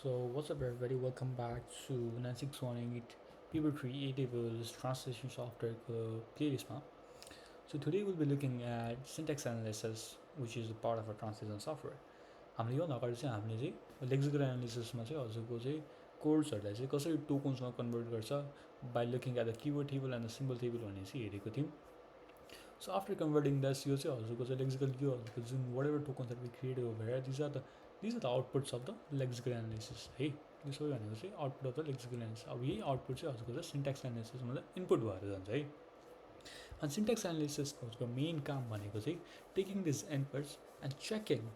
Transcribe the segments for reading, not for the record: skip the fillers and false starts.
So what's up everybody, welcome back to 9618 People Creatives Translation Software playlist. So today we'll be looking at syntax analysis, which is a part of our translation software. हामीले योभन्दा अगाडि चाहिँ हामीले चाहिँ lexical एनालिसिसमा चाहिँ हजुरको चाहिँ कोड्सहरूलाई चाहिँ कसरी टोकन्समा कन्भर्ट गर्छ by looking at the keyword table and the symbol table भन्ने चाहिँ हेरेको थियौँ. सो आफ्टर कन्भर्टिङ दस यो चाहिँ हजुरको चाहिँ लेक्सिकल यो हजुरको जुन whatever tokens we create over here these are the outputs of the lexical analysis है. यो सबै भनेको चाहिँ output of the lexical analysis. अब यही आउटपुट चाहिँ हजुरको चाहिँ सिन्ट्याक्स एनालिसिसमा चाहिँ इनपुट भएर जान्छ है. अनि सिन्ट्याक्स एनालिसिसको मेन काम भनेको चाहिँ taking this inputs and checking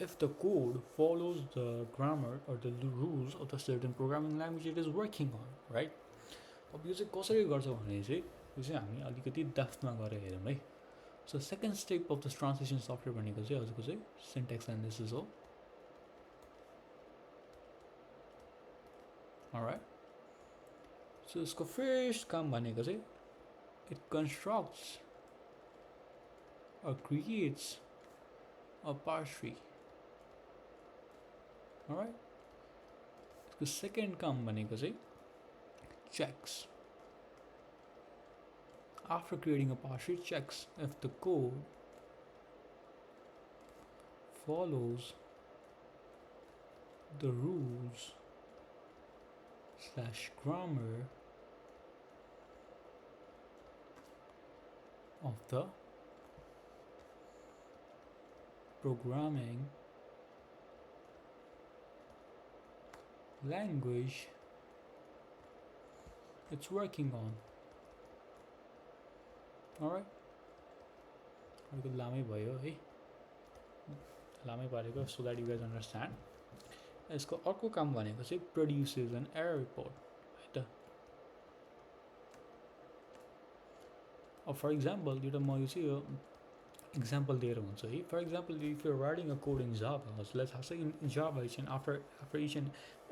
if the code follows the grammar or the rules of the certain programming language it is working on, right? अब यो चाहिँ कसरी गर्छ भने चाहिँ यो चाहिँ हामी अलिकति डेप्थमा गएर हेरौँ है. So second step of the translation software भनेको चाहिँ हजुरको चाहिँ सिन्ट्याक्स एनालिसिस हो. अलराइट, सो यसको फर्स्ट काम भनेको चाहिँ it constructs or creates a parse tree. Alright, the second काम भनेको चाहिँ checks. After creating a parse tree, checks if the code follows the rules / grammar of the programming language it's working on. Alright, अलिकति लामै भयो है, लामै पारेको so that you guys understand. यसको अर्को काम भनेको चाहिँ produces an error report है त. अब फर इक्जाम्पल एउटा म यो चाहिँ यो example दिएर हुन्छ है. For example, if you're writing a code in Java, so let's say in Java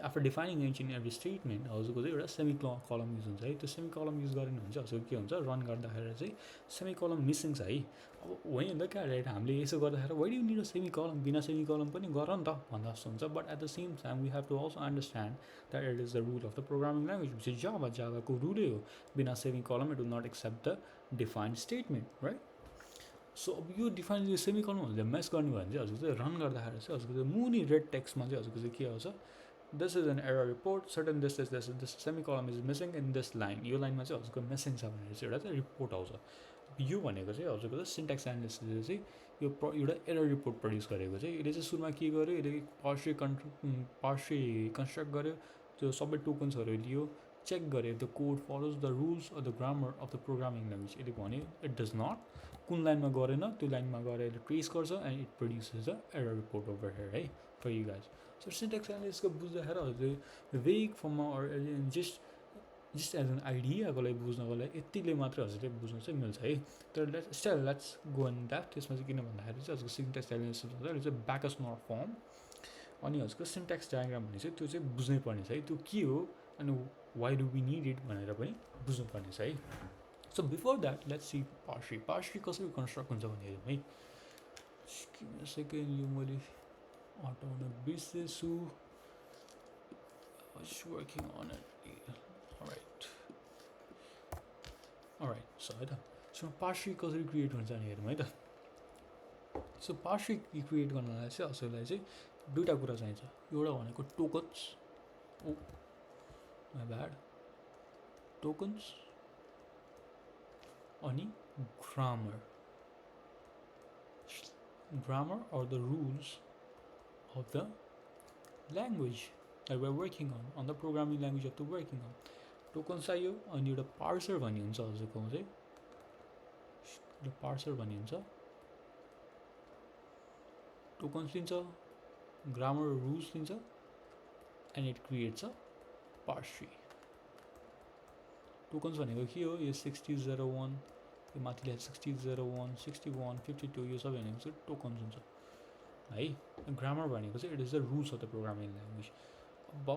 after defining each and every statement हजुरको चाहिँ एउटा सेमिकलम युज हुन्छ है. त्यो सेमिकलम युज गरेन भने चाहिँ हजुरको के हुन्छ, रन गर्दाखेरि चाहिँ सेमिकलम मिसिङ छ है. अब होइन नि त क्या राइट, हामीले यसो गर्दाखेरि why do need a semicolon, बिना सेमिकलम पनि गर नि त भन्दा जस्तो हुन्छ. But at the same time we have to also understand that it is the rule of the programming language which is Java. जावाको रुलै हो, बिना semicolon it will not accept the defined statement, right. So अब यो define सेमिकलमहरूले mess गर्नु भयो भने चाहिँ हजुरको चाहिँ रन गर्दाखेरि चाहिँ हजुरको चाहिँ मुनि रेड टेक्स्टमा चाहिँ हजुरको चाहिँ के आउँछ, this is an error report, certain this semicolon is missing in this line. यो लाइनमा चाहिँ हजुरको मिसिङ छ भनेर चाहिँ एउटा चाहिँ रिपोर्ट आउँछ. यो भनेको चाहिँ हजुरको चाहिँ सिन्ट्याक्स एनालिसिसले चाहिँ यो एउटा एरर रिपोर्ट प्रड्युस गरेको चाहिँ यसले चाहिँ सुरुमा के गर्यो, यसले पार्से कन्स्ट्रक्ट गर्यो, त्यो सबै टोकन्सहरू लियो, चेक गरे the code follows the rules of the grammar of the programming language. यसले भन्यो इट डज नट, कुन लाइनमा गरेन त्यो लाइनमा गएर यसले ट्रेस गर्छ and it produces the error report over here है for you guys. So syntax एनालिसिसको बुझ्दाखेरि हजुरले वेग फर्ममा जस्ट एज एन आइडियाको लागि बुझ्नको लागि यतिले मात्रै हजुरले बुझ्नु चाहिँ मिल्छ है. तर लेट्स गो इन द्याट. त्यसमा चाहिँ किन भन्दाखेरि चाहिँ हजुरको सिन्ट्याक्स एनालिसिस हुन्छ यो चाहिँ ब्याकस नट फर्म अनि हजुरको सिन्ट्याक्स डायग्राम भन्ने चाहिँ त्यो चाहिँ बुझ्नै पर्ने छ है. त्यो के हो अनि why do we need it भनेर पनि बुझ्नुपर्ने छ है. So before that let's see parse tree कसरी कन्स्ट्रक्ट हुन्छ भने हेरौँ है. सेकेन्ड यो मैले हटाउन बिर्सेछु, working on it. Alright so है त. सो पार्स ट्री कसरी क्रिएट हुन्छ भने हेरौँ है त. सो पार्स ट्री क्रिएट गर्नलाई चाहिँ हजुरलाई चाहिँ दुईवटा कुरा चाहिन्छ. एउटा भनेको tokens, oh my bad, tokens अनि grammar or the rules of the language that we're working on the programming language of the working on. Tokens चाहियो अनि एउटा पार्सर भन्ने हुन्छ हजुरको चाहिँ, एउटा पार्सर भन्ने हुन्छ. टोकन्स लिन्छ, ग्रामर रुल्स लिन्छ and it creates a parse tree. Tokens भनेको के हो, यो 6001 यो माथिले 6001 61 52 यो सबै भनेको चाहिँ टोकन्स हुन्छ है. ग्रामर भनेको चाहिँ it is the rules of the programming language. अब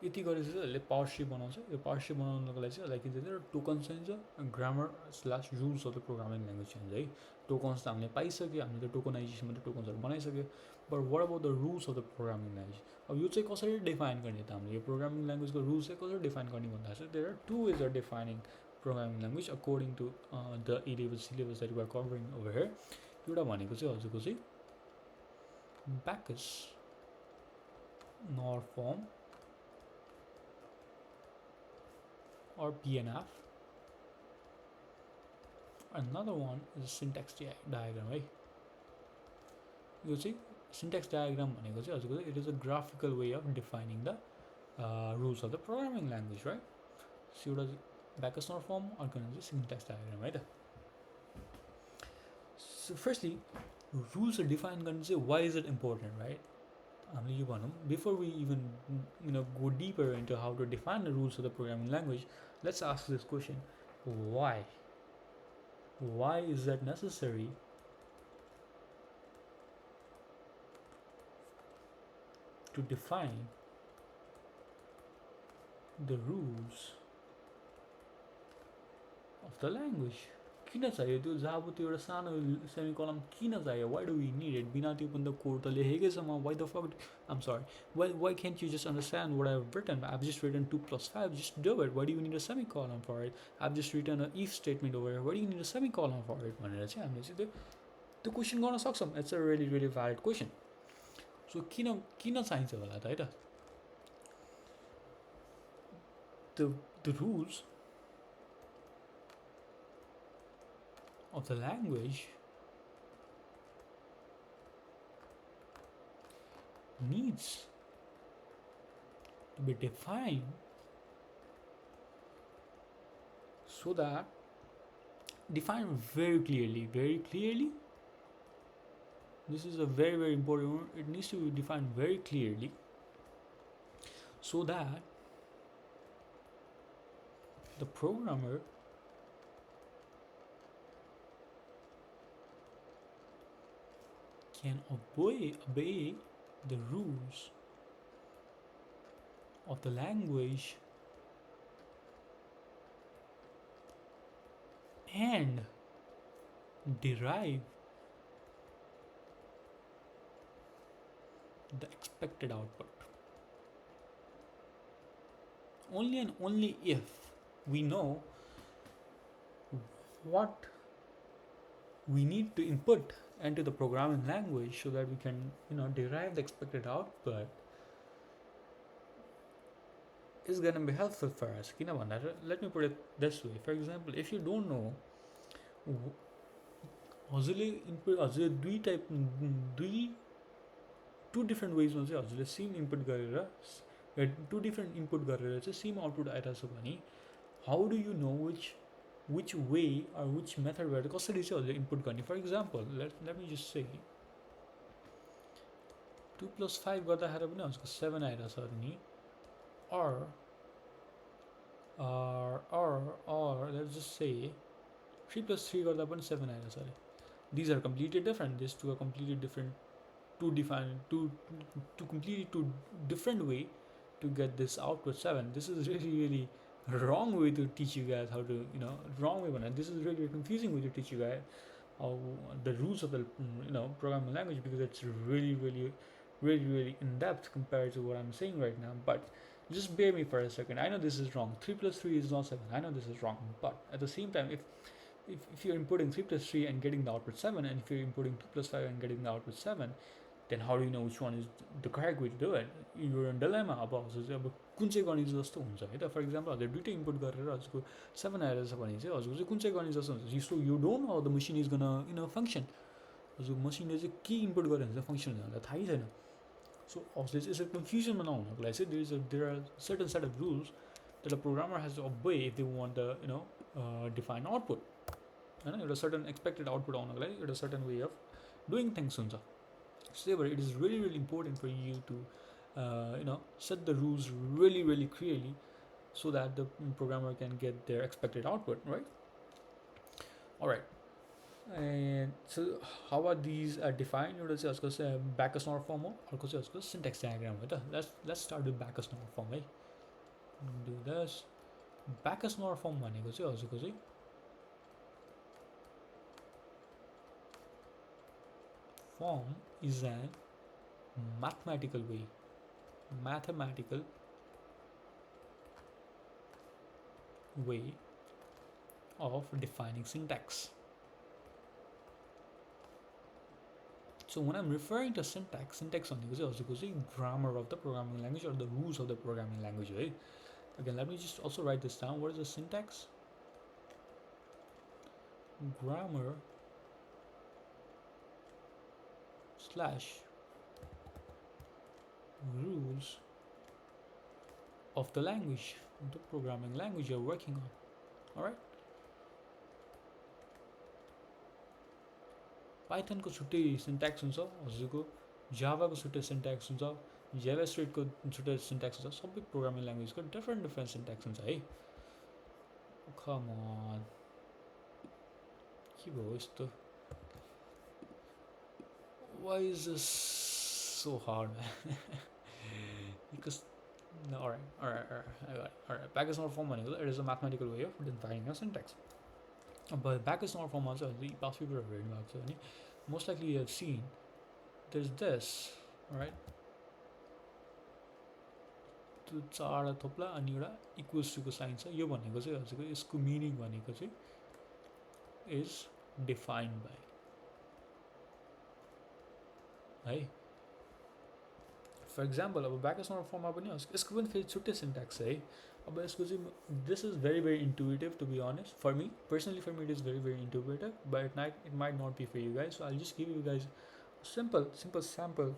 यति गरेपछि चाहिँ यसले पावर ट्री बनाउँछ यो पावर ट्री बनाउनको लागि चाहिँ यसलाई के चाहिन्छ टोकन चाहिन्छ grammar slash rules of the programming language चाहिन्छ है टोकन्स त हामीले पाइसक्यो हामीले त टोकनाइजेसन मात्रै टोकन्सहरू बनाइसक्यो but what about the rules of the programming language अब यो चाहिँ कसरी डिफाइन गर्ने त हामीले यो प्रोग्रामिङ ल्याङ्ग्वेजको रुल्स चाहिँ कसरी डिफाइन गर्ने भन्दा चाहिँ there are two ways of defining programming language according to the A level syllabus that we are covering over here एउटा भनेको चाहिँ हजुरको चाहिँ ब्याकस नर्फर्म or PNF. Another one is syntax diagram है यो चाहिँ syntax diagram भनेको चाहिँ हजुरको it is a graphical way of defining the rules of the programming language, right? So एउटा ब्याकस नर्फर्म अर्को चाहिँ syntax diagram है त So firstly rules are defined गर्न चाहिँ why is it important, right? हामीले यो भनौँ before we even go deeper into how to define the rules of the programming language, let's ask this question: why? Why is that necessary to define the rules of the language? किन चाहियो त्यो जब त्यो एउटा सानो semicolon किन चाहियो why do we need it बिना त्यो पनि त कोड त लेखेकै छ म why the fuck I'm sorry why can't you just understand what I've written? I've just written 2 plus 5, just do it. Why do you need a semicolon for it? I've just written an if statement over here, why do you need a semicolon for it भनेर चाहिँ हामीले चाहिँ त्यो question गर्न सक्छौँ. It's a really really valid question. So किन चाहिन्छ होला त है त the rules of the language needs to be defined so that defined very clearly. This is a very very important one. It needs to be defined very clearly so that the programmer can obey the rules of the language and derive the expected output. Only and only if we know what we need to input into the programming language so that we can derive the expected output is going to be helpful for us. Let me put it this way. For example, if you don't know हजुरले input हजुरले two different ways मा चाहिँ हजुरले same input गरेर two different input गरेर चाहिँ same output आइरहेछ भने how do you know which way or which method बाट कसरी चाहिँ हजुरले इनपुट गर्ने? For example, let me just say 2 plus 5 गर्दाखेरि पनि हजुरको 7 आइरहेछ नि or let's just say 3 plus 3 गर्दा पनि 7 आइरहेछ अरे. These are completely different. These two are completely different. Two completely two different way to get this output 7. This is really wrong way to teach you guys how to wrong way one. This is really confusing way to teach you guys how the rules of the programming language, because it's really in depth compared to what I'm saying right now. But just bear me for a second. I know this is wrong. 3 plus 3 is not 7. I know this is wrong, but at the same time, if you're inputting 3 plus 3 and getting the output 7, and if you're inputting 2 plus 5 and getting the output 7, then how do you know which one is the correct way to do it? You're in dilemma about अब कुन चाहिँ गर्ने जस्तो हुन्छ है त. For example हजुर दुइटै इनपुट गरेर हजुरको 7 आइरहेछ भने चाहिँ हजुरको चाहिँ कुन चाहिँ गर्ने जस्तो हुन्छ? So you don't know how the machine is gun function. हजुर मसिनले चाहिँ के इनपुट गरेर हुन्छ फङ्सन हुन्छ थाहै छैन. सो हजुरले चाहिँ यसरी कन्फ्युजनमा नहुनको लागि चाहिँ there are certain set of rules that a programmer has to obey if they want the defined output. होइन एउटा सर्टन एक्सपेक्टेड आउटपुट आउनको लागि एउटा certain way of doing things हुन्छ. So it is really important for you to set the rules really clearly so that the programmer can get their expected output, right? All right. And so how are these defined? एउटा चाहिँ यसको ब्याकस नर्फर्म हो, अर्को चाहिँ यसको syntax diagram हो त. Let's start with ब्याकस नर्फर्म है. Do this. Backus nor form भनेको चाहिँ हजुरको चाहिँ form is a mathematical way of defining syntax. So when I'm referring to syntax भनेको चाहिँ हजुरको चाहिँ grammar of the programming language or the rules of the programming language है. Again, let me just also write this down. What is the syntax? Grammar / rules of the language, the programming language you're working on. Alright? Python को छुट्टै syntax हुन्छ हजुरको, Java को छुट्टै syntax हुन्छ, JavaScript को छुट्टै सिन्ट्याक्स हुन्छ, सबै प्रोग्रामिङ ल्याङ्ग्वेजको डिफ्रेन्ट सिन्ट्याक्स हुन्छ है. कम अन, के भयो यस्तो? Why is this so hard, man? Because no, alright. Backus nor form भनेको it is a mathematical way of defining a syntax. But backus nor form also the past people have written about. So most likely you have seen there's this, right? त्यो चारवटा थोप्ला अनि एउटा equals टुको sign छ. यो भनेको चाहिँ हजुरको यसको मिनिङ भनेको चाहिँ इज डिफाइन्ड बाई है. फर इक्जाम्पल अब ब्याकस नर फर्ममा पनि यसको पनि फेरि छुट्टै सिन्ट्याक्स है. अब यसको चाहिँ this is very intuitive to be honest. For me personally for me it is very intuitive, but it might not be for you guys. So I just give you guys simple sample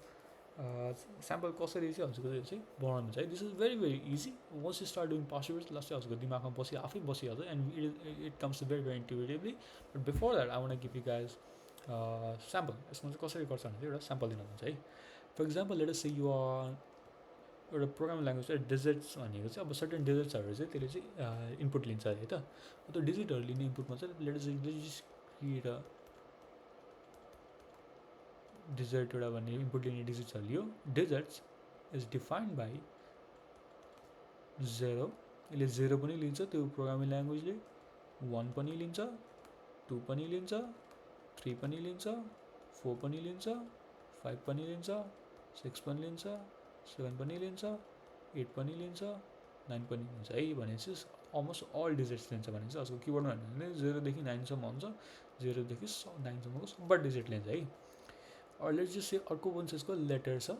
कसरी चाहिँ हजुरको यो चाहिँ बनाउनु छ है. This is very easy. Once you start doing possibles last चाहिँ हजुरको दिमागमा आफै बसिहाल्छ and it comes very intuitively. But before that I want give you guys sample. यसमा चाहिँ कसरी गर्छ भने चाहिँ एउटा स्याम्पल दिनुहुन्छ है. फर इक्जाम्पल लेट अस से यो एउटा प्रोग्रामिङ ल्याङ्ग्वेज चाहिँ डिजिट्स भनेको चाहिँ अब सर्टेन डिजिट्सहरू चाहिँ त्यसले चाहिँ इनपुट लिन्छ है त. त्यो डिजिटहरू लिने इनपुटमा चाहिँ लेट अस क्रिएट डिजिट एउटा भन्ने इनपुट लिने डिजिट्सहरू लियो. Digits is defined by 0. यसले 0 पनि लिन्छ त्यो प्रोग्रामिङ ल्याङ्ग्वेजले, 1 पनि लिन्छ, 2 पनि लिन्छ, 3 पनि लिन्छ, 4 पनि लिन्छ, 5 पनि लिन्छ, 6 पनि लिन्छ, 7 पनि लिन्छ, 8 पनि लिन्छ, 9 पनि लिन्छ है. भनेपछि अलमोस्ट अल डिजिट्स लिन्छ भने चाहिँ आजको किबोर्डमा भने 0 देखि 9 सम्म हुन्छ. 0 देखि 9 सम्मको सबै डिजिट लिन्छ है. और लेट्स जस्ट से अर्को पनि छ यसको लेटर छ.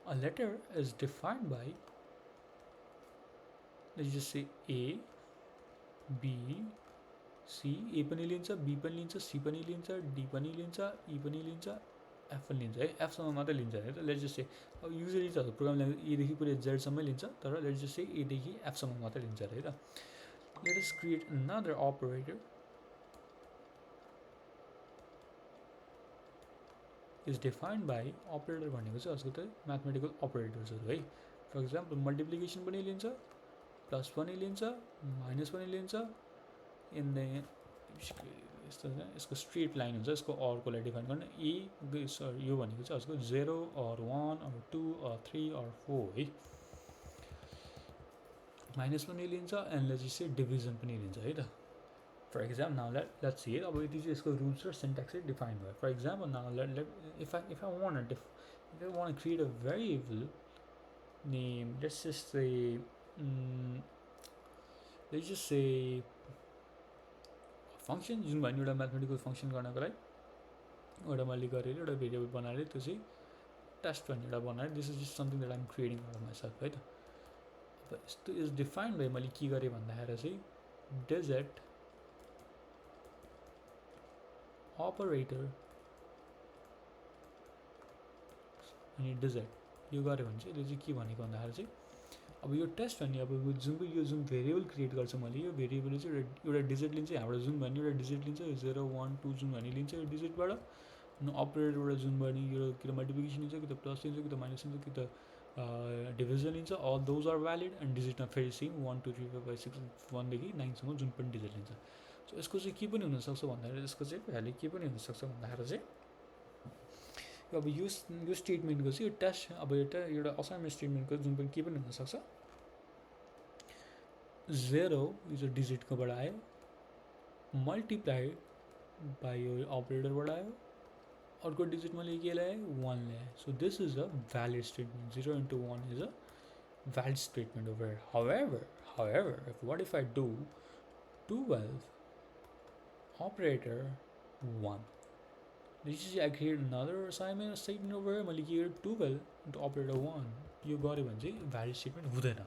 A letter is defined by let's just say A B C. A पनि लिन्छ, बी पनि लिन्छ, सी पनि लिन्छ, डी पनि लिन्छ, ई पनि लिन्छ, एफ पनि लिन्छ है. एफसम्म मात्रै लिन्छ है त. लेट्स जस्ट से अब युजली त प्रोग्राम ल्याङ्ग्वेज एदेखि पुरै जेडसम्मै लिन्छ, तर लेट्स जस्ट से एदेखि एफसम्म मात्रै लिन्छ है त. Let us create another operator is defined by. Operator भनेको चाहिँ हजुरको त म्याथमेटिकल अपरेटर्सहरू है. फर इक्जाम्पल मल्टिप्लिकेसन पनि लिन्छ, प्लस पनि लिन्छ, माइनस पनि लिन्छ. एन्ड यस्तो यसको स्ट्रेट लाइन हुन्छ. यसको अर्कोलाई डिफाइन गर्न यो भनेको चाहिँ हजुरको 0 or 1 or 2 or 3 or 4 है. माइनस पनि लिन्छ एन्ड लेट्स से डिभिजन पनि लिन्छ है त. For example now let's see अब यति चाहिँ यसको रुल्स र सिन्ट्याक्स चाहिँ डिफाइन भयो. For example now if I want to create a variable name, let's just say function जुन भन्ने एउटा म्याथमेटिकल फंक्शन गर्नको लागि एउटा मैले गरेर एउटा भेरिएबल बनाएर त्यो चाहिँ टेस्ट भन्ने एउटा बनाएर this is just something that I am creating for myself है त. अब यस्तो इज डिफाइन्ड बाई मैले के गरेँ भन्दाखेरि चाहिँ डिजिट अपरेटर अनि डिजिट यो गऱ्यो भने चाहिँ यसले चाहिँ के भनेको भन्दाखेरि चाहिँ अब यो टेस्ट भन्ने अब जुन भेरिएबल क्रिएट गर्छ मैले यो भेरिएबलले चाहिँ एउटा डिजिट लिन्छ. यहाँबाट जुन भन्ने एउटा डिजिट लिन्छ, 0 1 2 जुन भन्ने लिन्छ यो डिजिटबाट. अनि अपरेटरबाट जुन भन्ने यो कि त मल्टिप्लिकेसन लिन्छ, कि त प्लस लिन्छ, कि त माइनस लिन्छ, कि त डिभिजन लिन्छ. All those are valid. And डिजिटमा फेरि सेम 1 2 3 4 5 6 1 देखि 9 सम्म जुन पनि डिजिट लिन्छ. सो यसको चाहिँ के पनि हुनसक्छ भन्दाखेरि यसको चाहिँ भ्याल्यु के पनि हुनसक्छ भन्दाखेरि चाहिँ अब यो स्टेटमेन्टको चाहिँ यो टेस्ट अब एउटा असाइनमेन्ट स्टेटमेन्टको जुन पनि के पनि हुनसक्छ 0 यो चाहिँ डिजिटकोबाट आयो मल्टिप्लाइड बाई यो अपरेटरबाट आयो अर्को डिजिट मैले के ल्याएँ 1 ल्याएँ so this is a valid statement 0 into 1 is a valid statement over here. However, what if I do 12 operator 1? This is I create another assignment statement over here. मैले के 12 into operator 1 यो गऱ्यो भने चाहिँ भ्यालिड स्टेटमेन्ट हुँदैन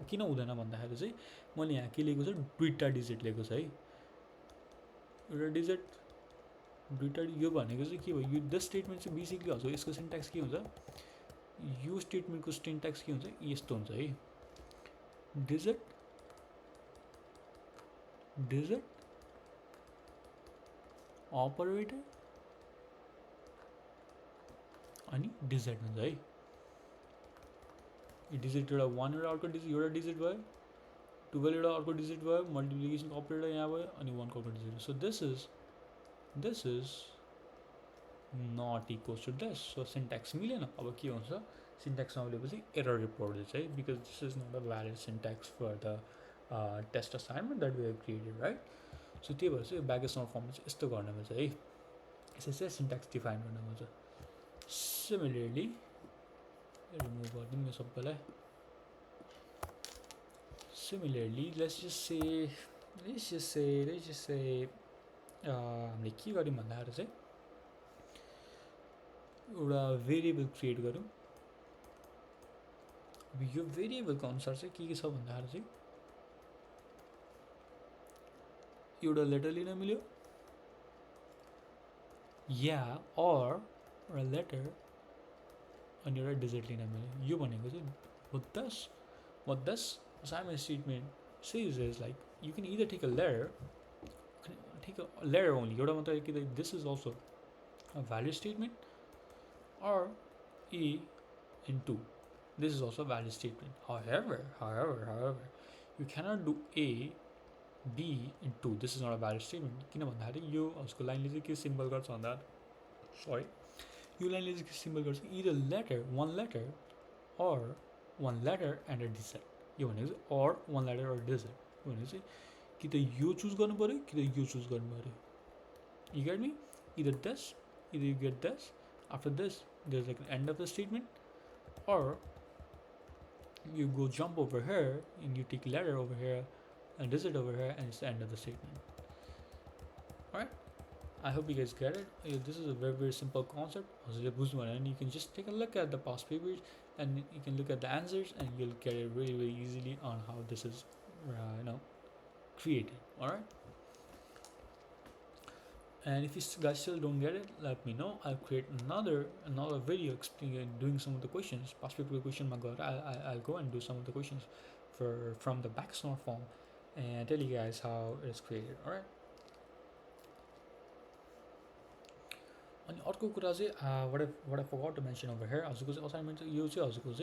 किन हुँदैन भन्दाखेरि चाहिँ मैले यहाँ के लेखेको छु दुईवटा डिजिट लेखेको छु है एउटा डिजिट दुईवटा यो भनेको चाहिँ के भयो यो द स्टेटमेन्ट चाहिँ बेसिकली हजुर यसको सिन्ट्याक्स के हुन्छ यो स्टेटमेन्टको सिन्ट्याक्स के हुन्छ यस्तो हुन्छ है डिजिट अपरेटर अनि डिजिट हुन्छ है डिजिट एउटा 1 एउटा अर्को डिजिट एउटा डिजिट भयो 12 एउटा अर्को डिजिट भयो मल्टिप्लिकेसनको अपरेटर यहाँ भयो अनि 1 को अर्को digit so this is not equals to this so syntax मिलेन अब के हुन्छ सिन्ट्याक्स नमिलेपछि एरर रिपोर्ट दिन्छ है because this is not a valid syntax for the test assignment that we have created right so त्यही भएर चाहिँ ब्याकेसनल फर्ममा चाहिँ यस्तो गर्न मिल्छ है यसरी चाहिँ सिन्ट्याक्स डिफाइन गर्न मिल्छ सिमिलरली रिमुभ गरिदिउँ यो सबैलाई सिमिलरली लेट्स जस्ट से हामीले के गर्यौँ भन्दाखेरि चाहिँ एउटा भेरिएबल क्रिएट गरौँ अब यो भेरिएबलको अनुसार चाहिँ के छ भन्दाखेरि चाहिँ एउटा लेटर लिन मिल्यो या अर एउटा लेटर अनि एउटा डिजिट लिन मिल्यो यो भनेको चाहिँ what this assignment statement says is like you can either take a letter only एउटा मात्र कि this is also a valid statement or a and 2 this is also a valid statement however you cannot do a b and 2 this is not a valid statement किन भन्दाखेरि यो उसको लाइनले चाहिँ के symbol गर्छ भन्दा सरी यो लाइनले चाहिँ के सिम्बल गर्छ either one letter or one letter and a digit यो भनेको चाहिँ or one letter or digit यो भनेको चाहिँ कि त यो चुज गर्नु पर्यो कि त यो चुज गर्नु पर्यो you get me either you get this after this there's like an end of the statement or you go jump over here and you take letter over here and digit over here and it's the end of the statement alright I hope you guys get it this is a very simple concept and you can just take a look at the past papers and you can look at the answers and you'll get it really easily on how this is created alright and if you guys still don't get it let me know I'll create another video explaining doing some of the questions past paper question I'll go and do some of the questions from the backstore form and tell you guys how it's created alright अनि अर्को कुरा चाहिँ what I forgot to mention over here हजुरको चाहिँ assignment चाहिँ यो चाहिँ हजुरको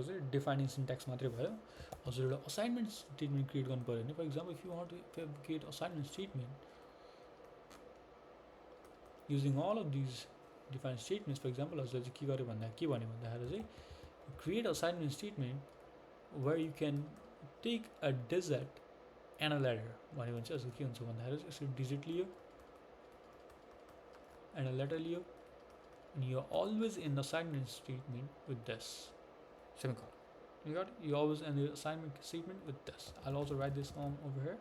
चाहिँ डिफाइनिङ सिन्ट्याक्स मात्रै भयो हजुर एउटा असाइनमेन्ट स्टेटमेन्ट क्रिएट गर्नु पर्यो भने for example if you want to create assignment statement using all of these defined statements for example हजुरले चाहिँ के गर्यो के भन्यो भन्दाखेरि चाहिँ create assignment statement where you can take a digit and a letter भन्यो भने चाहिँ हजुर के हुन्छ भन्दाखेरि चाहिँ यसरी डिजिट लियो and a letter liyo and you're always in the assignment statement with this semicolon you got it you always in the assignment statement with this I'll also write this on over here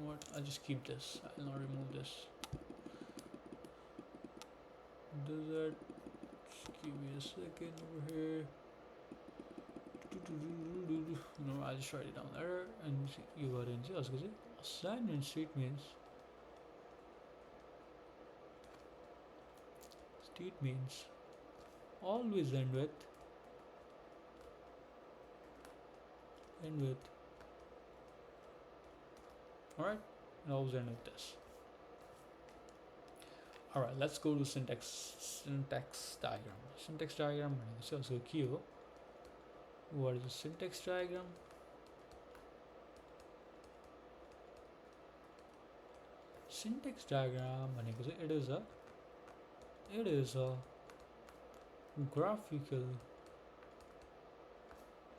what I'll just keep this I'll not remove this does that just give me a second over here I'll just write it down there and you got it in assignment statements always end with alright and always end with this alright let's go to syntax diagram so what is the syntax diagram Syntax diagram भनेको चाहिँ it is a graphical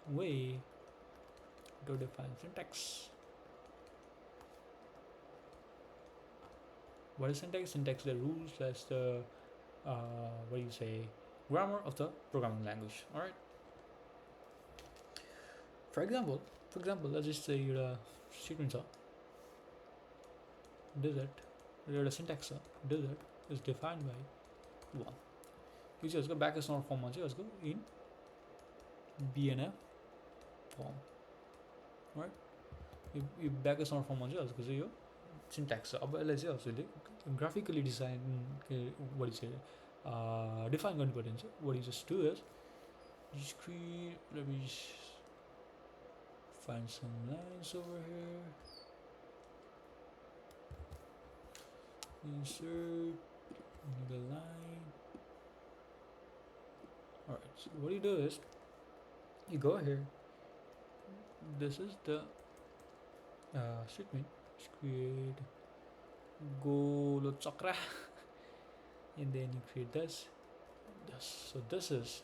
way to define syntax. What is syntax? Syntax the rules, that's the what do you say, grammar of the programming language. All right. For example, let's just say your statement desert, your syntax desert is defined by one. You just go back as not form let's go in BNF form. Right? You back as not form let's go your syntax. Let's say graphically design what is it? Define conversions. What you just do is just create. Let me find some lines over here. Insert the line. Alright, so what you do is you go here. This is the statement. Just create Golo Chakra and then you create this. So this is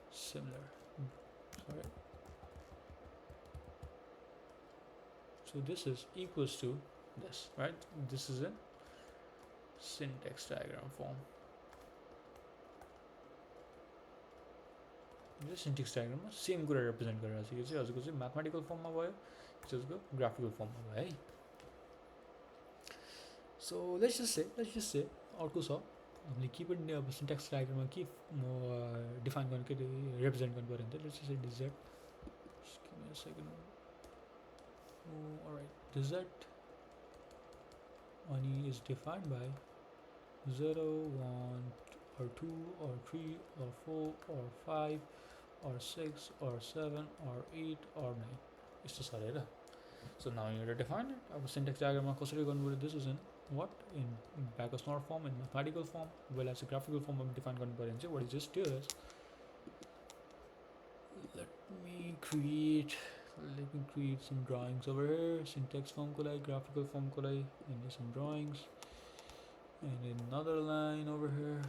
similar. Sorry. So this is equals to this, right? This is a syntax diagram form. This syntax diagram same कुरा represent गरिरहेको छ. यो चाहिँ हजुरको चाहिँ mathematical form मा भयो, यसको graphical form मा भयो है. So let's just say अर्को छ हामीले के पनि अब syntax diagram मा के define गर्न के represent गर्नु पर्यो भने let's just say desert. Just give me a second. Oh, all right. Desert ani is defined by 0, 1, or 2, or 3, or 4, or 5, or 6, or 7, or 8, or 9. It's just right. So now you need to define it. Our syntax diagram this is in what? In Backus North form, in mathematical form, well as a graphical form of defined conversion. What is just do is let me create some drawings over here. Syntax form kolai, graphical form kolai, and some drawings. And another line over here.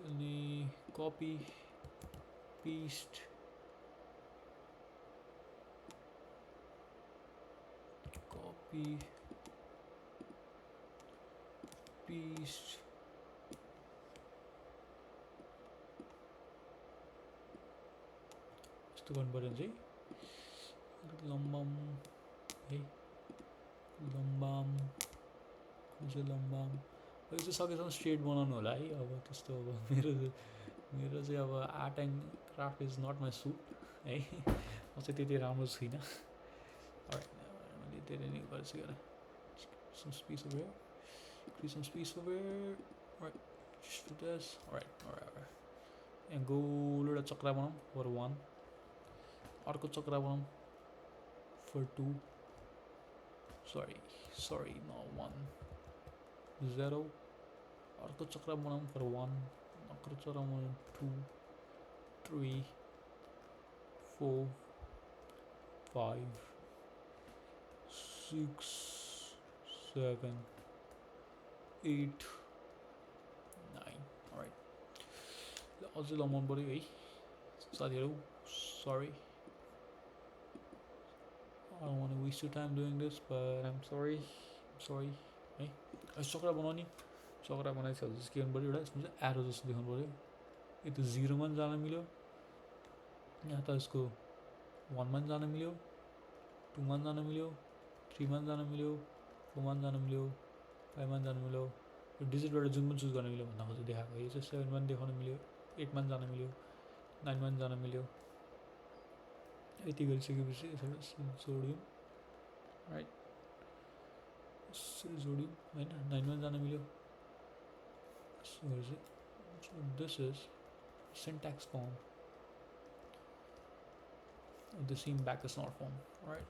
Any copy, paste, copy, paste. यस्तो गर्नुपर्यो चाहिँ लम्बाम है लम्बाम यो चाहिँ सकेसम्म straight बनाउनु होला है. अब त्यस्तो अब मेरो चाहिँ अब art and craft is not my suit है. म चाहिँ त्यति राम्रो छुइनँ. मैले धेरै नै गर्छु होला. Some space over here. Create some space over here. Alright, just do this. Alright. And go एउटा चक्रा बनाऊँ for 1. अर्को चक्रा बनाऊँ for 2. Sorry, not 1. 0. अर्को चक्रा बनाऊँ for 1. अर्को चक्रा बनाऊँ 2, 3, 4, 5, 6, 7, 8, 9. Alright. अझै लम्बाउनु पर्यो है साथीहरू. Sorry. I don't want to waste your time doing this, but I'm sorry. है चक्रा बनाउने चक्रा बनाइसकेपछि के गर्नु पऱ्यो एउटा यसमा चाहिँ एरो जस्तो देखाउनु पऱ्यो. यो त 0 मा जान मिल्यो, यहाँ त यसको 1 मा जान मिल्यो, 2 मा जान मिल्यो, 3 मा जान मिल्यो, 4 मा जान मिल्यो, 5 मा जान मिल्यो. यो डिजिटबाट जुन पनि चुज गर्न मिल्यो भन्दा खोजेर देखाएको. यो चाहिँ 7 मा देखाउन मिल्यो, 8 मा जान मिल्यो, 9 मा जान मिल्यो. यति गरिसकेपछि यसरी जोड्यौँ. राइट, यसरी जोड्यौँ होइन. 9 मा जान मिल्यो. So this is syntax form of the same Backus North form. Alright,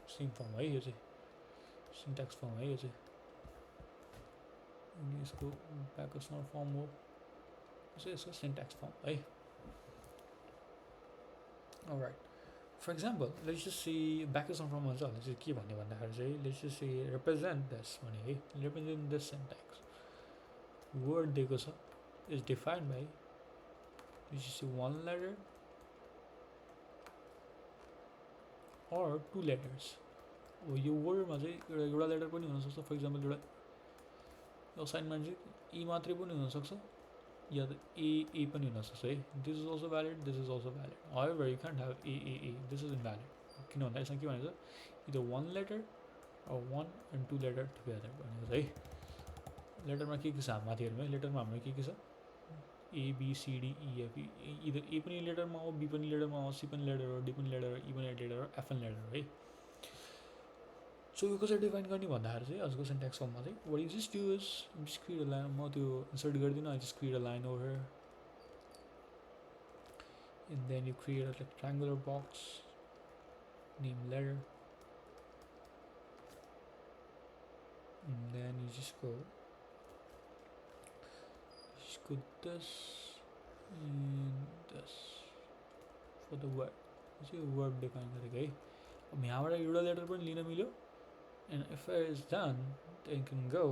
same form है यो चाहिँ syntax form है यो चाहिँ. अनि यसको Backus North form हो. यसको syntax form है. Alright. For example, let's just see back from हुन्छ भने चाहिँ के भन्ने भन्दाखेरि चाहिँ let's just say represent this भने है represent this syntax word दिएको छ is defined by let's just say one letter or two letters. यो वर्डमा चाहिँ एउटा लेटर पनि हुनसक्छ फर इक्जाम्पल एउटा असाइनमेन्ट चाहिँ ई मात्रै पनि हुनसक्छ या त ए पनि हुनसक्छ है this is also valid this is also valid however you can't have A this is invalid किन भन्दा यसमा के भनेको छ either one letter one and two letter together भनेको छ है लेटरमा के छ माथि हेर्नु है लेटरमा हाम्रो के छ ABCDEF इदर ए पनि लेटरमा हो बी पनि लेटरमा हो सी पनि लेटर हो डी पनि लेटर हो ई पनि लेटर हो एफ पनि लेटर हो है सो यो कसरी डिफाइन गर्ने भन्दाखेरि चाहिँ आजको सिन्ट्याक्स फर्ममा चाहिँ what you just do is just create a line म त्यो इन्सर्ट गर्दिनँ I just create a line over and then you create a rectangular box name letter and then you just go this and this for the word चाहिँ word define गरेको है अब यहाँबाट एउटा letter पनि लिन मिल्यो and if it is done then you can go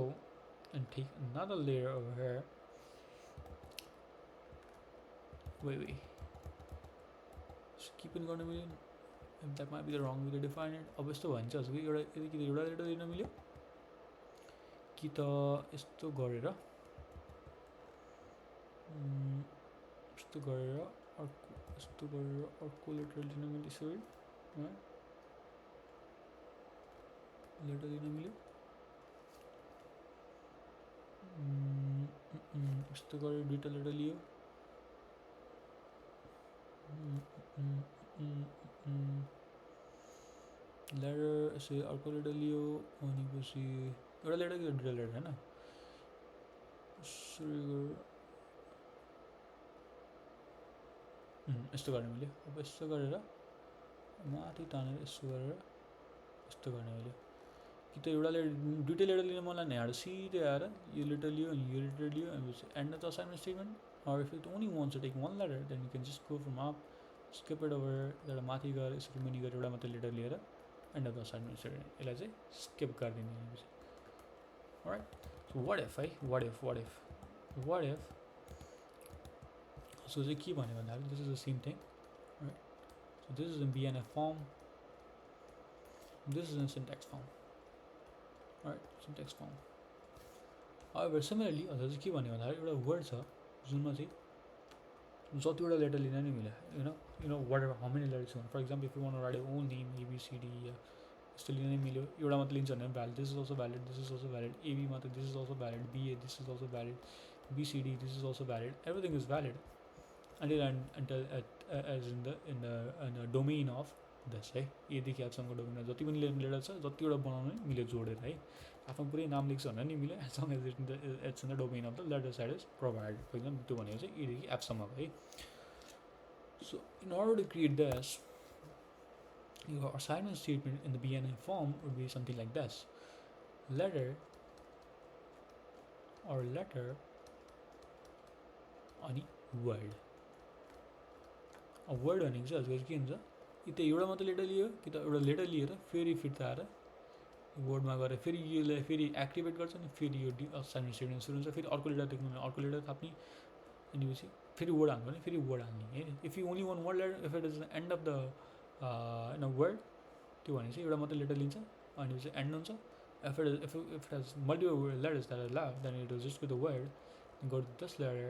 and take another layer over here wait just keep it गर्न मिल्यो and that might be the wrong way to define it अब यस्तो भन्छ कि एउटा यदि कि एउटा लेटर लिन मिल्यो कि त यस्तो गरेर यस्तो गरेर अर्को लेटर लिन मिल्यो सरी लेटर लिन मिल्यो यस्तो गरेर दुईटा लेटर लियो लेटर यसरी अर्को लेटर लियो भनेपछि एउटा लेटर कि दुईटा लेटर होइन यसरी गरेर यस्तो गर्ने मिल्यो अब यस्तो गरेर माथि तानेर यस्तो गरेर यस्तो गर्ने मिल्यो कि त एउटा लेटर दुईटै लेटर लिन मन लाग्ने यहाँ सिधै आएर यो लेटर लियो अनि यो लेटर लियो अनि and of the assignment statement or if it only wants to take one letter then you can just go from up skip it over एउटा माथि गएर यसरी मुनि गरेर एउटा मात्रै लेटर लिएर and of the assignment statement यसलाई चाहिँ स्किप गरिदिने भनेपछि alright so what if है what if so चाहिँ के भन्यो भन्दाखेरि this is the same thing right so this is in BNF form this is in syntax form alright syntax form however similarly अझ चाहिँ के भन्यो भन्दाखेरि एउटा वर्ड छ जुनमा चाहिँ जतिवटा लेटर लिन नि मिल्यो you know whatever how many letters you want for example if you want to write your own name ABCD यस्तो लिन नि मिल्यो एउटा मात्र लिन्छ भने valid this is also valid this is also valid AB मात्र this is also valid BA this is also valid BCD this is also valid everything is valid until as in the domain of this है यदेखि एपसम्मको डोमेनमा जति पनि letter छ जतिवटा बनाउनु मिल्यो जोडेर है आफ्नो पुरै नाम लेख्छ भने नि मिल्यो as as it's in the domain of the letter side is provided for example त्यो भनेको चाहिँ यदेखि एपसम्मको है so in order to create this your assignment statement in the BNF form would be something like this letter अनि word a word भनेको चाहिँ हजुर के हुन्छ कि त एउटा मात्र लेटर लियो कि त एउटा लेटर लिएर फेरि फिर्ता आएर वर्डमा गएर फेरि यसलाई फेरि एक्टिभेट गर्छ नि फेरि यो असाइनमेन्ट स्टेटमेन्ट सुरु हुन्छ फेरि अर्को लेटर देख्नु भने अर्को लेटर थाप्ने भनेपछि फेरि वर्ड हाल्नु भने फेरि वर्ड हाल्ने है if you only one word letter if it is the end of the word त्यो भने चाहिँ एउटा मात्र लेटर लिन्छ अनि चाहिँ एन्ड हुन्छ if it has multiple letters that are left then it will just be the word go to this letter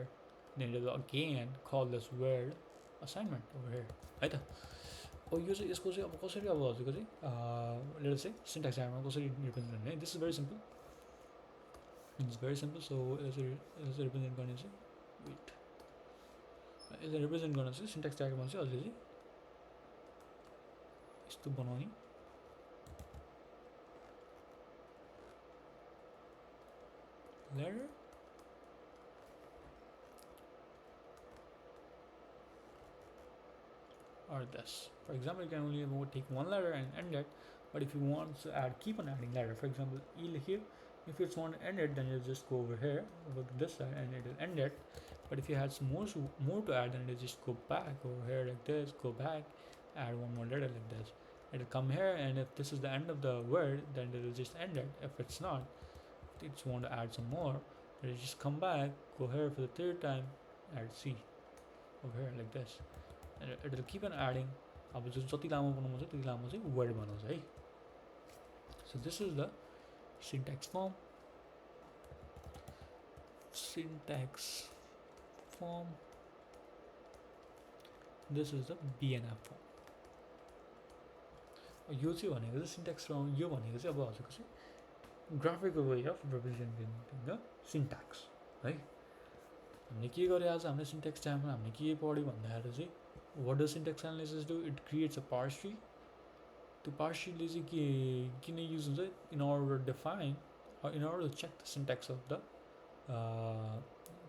then it will again call this word assignment over here है त अब यो चाहिँ यसको चाहिँ अब कसरी अब हजुरको चाहिँ लेटर चाहिँ सिन्ट्याक्स डायग्राममा कसरी रिप्रेजेन्ट गर्ने है this is very simple it's very simple so यसरी रिप्रेजेन्ट गर्ने चाहिँ वेट यसलाई रिप्रेजेन्ट गर्न चाहिँ सिन्ट्याक्स डायग्राममा चाहिँ हजुरले चाहिँ यस्तो बनाउने letter or this. For example, you can only take one letter and end it, but if you want to add, keep on adding letter. For example, E here, if you want to end it, then you just go over here, go to this side, and it will end it. But if you had some more to add, then you just go back over here like this, go back, add one more letter like this. It'll come here, and if this is the end of the word, then it'll just end it. If it's not, it just want to add some more, it'll just come back, go here for the third time, add C over here like this, and it'll keep on adding. अब जो जति लामो बनाउनु छ त्यति लामो चाहिँ word बनाउँछ है. So this is the syntax form. This is the BNF form. यो चाहिँ भनेको चाहिँ सिन्ट्याक्स फर्म. यो भनेको चाहिँ अब हजुरको चाहिँ graphical way of representing the syntax है. हामीले के गरे आज हामीले सिन्ट्याक्स टाइममा हामीले के पढ्यो भन्दाखेरि चाहिँ what does syntax analysis do? It creates a parse tree. त्यो parse tree ले चाहिँ के किन युज हुन्छ in order to define or in order to check the syntax of the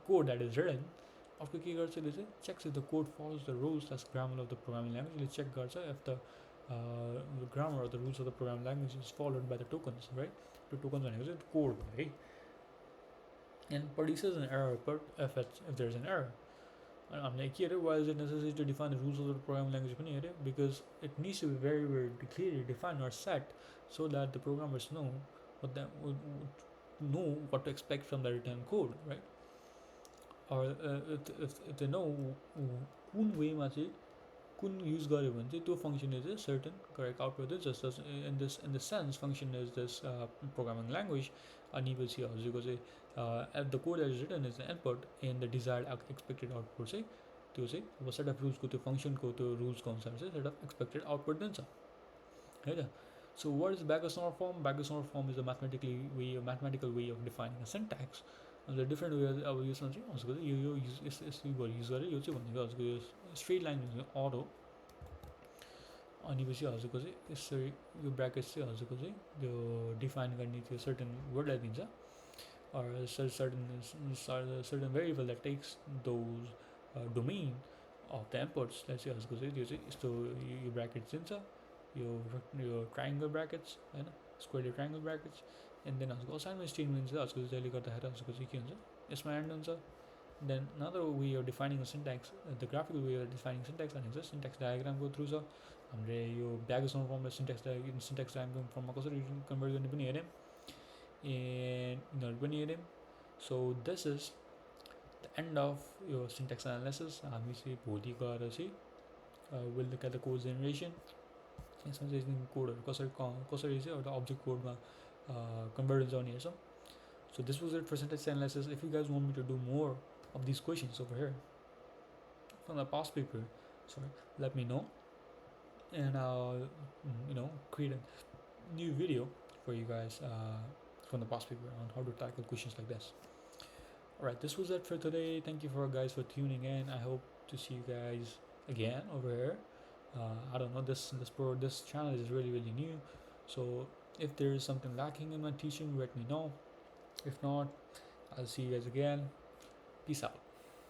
code that is written. अर्को के गर्छ यसले चाहिँ checks if the code follows the rules as grammar of the programming language. यसले check गर्छ if the grammar or the rules of the programming language is followed by the tokens, right? त्यो tokens भनेको चाहिँ code भयो है. And produces an error if there is an error. हामीले के हेऱ्यो, why is it necessary to define the rules of the programming language पनि हेऱ्यो, because it needs to be very very clearly defined or set so that the programmers know what to expect from the written code, right? Or if they know कुन वेमा चाहिँ कुन use गर्यो भने चाहिँ त्यो function is a certain correct output दिन्छ. Just in the sense function is this programming language. अनि पछि हजुरको चाहिँ the code that is written is the input and the desired expected output चाहिँ त्यो चाहिँ अब सेट अफ रुल्सको त्यो फङ्सनको त्यो रुल्सको अनुसार चाहिँ सेट अफ एक्सपेक्टेड आउटपुट दिन्छ है त. So what is Backus-Naur form? Backus-Naur form is a mathematical way of defining a syntax. And the different way अब यसमा चाहिँ हजुरको चाहिँ यो यसरी युज गरेर यो चाहिँ भनेको हजुरको यो स्ट्रेट लाइन भनेको अरो. अनि पछि हजुरको चाहिँ यसरी यो ब्र्याकेट्स चाहिँ हजुरको चाहिँ त्यो डिफाइन गर्ने त्यो सर्टेन वर्डलाई दिन्छ. Or certain variable that takes those domain of the inputs. Let's say हजुरको चाहिँ त्यो चाहिँ यस्तो यो ब्र्याकेट्स दिन्छ, यो ट्राइङ्गल ब्र्याकेट्स होइन, स्क्वेयर ट्राइङ्गल ब्र्याकेट्स. एन्ड देन हजुरको असाइनमेन्ट स्टेटमेन्ट चाहिँ हजुरको त्यसले गर्दाखेरि हजुरको चाहिँ के हुन्छ, यसमा एन्ड हुन्छ. Then another way of defining a syntax, the graphical way of defining syntax भनेको चाहिँ सिन्ट्याक्स डायग्रामको थ्रु छ. हामीले यो Backus-Naur फर्मलाई सिन्ट्याक्स डायग्राम फर्ममा कसरी कन्भर्ट गर्ने पनि हेऱ्यौँ, यिनीहरू पनि हेऱ्यौँ. So this is the end of यो सिन्ट्याक्स एनालाइसिस. हामी चाहिँ भोलि गएर चाहिँ will look at the code generation. यसमा चाहिँ कोडहरू कसरी चाहिँ एउटा अब्जेक्ट कोडमा कन्भर्ट हुन्छ भने हेर्छौँ. So this was it for syntax analysis. If you guys want me to do more of these questions over here from the past paper, let me know, and I'll create a new video for you guys from the past paper on how to tackle questions like this. Alright, this was it for today. Thank you guys for tuning in. I hope to see you guys again over here. I don't know, this channel is really new, so if there is something lacking in my teaching, let me know. If not, I'll see you guys again. Peace out.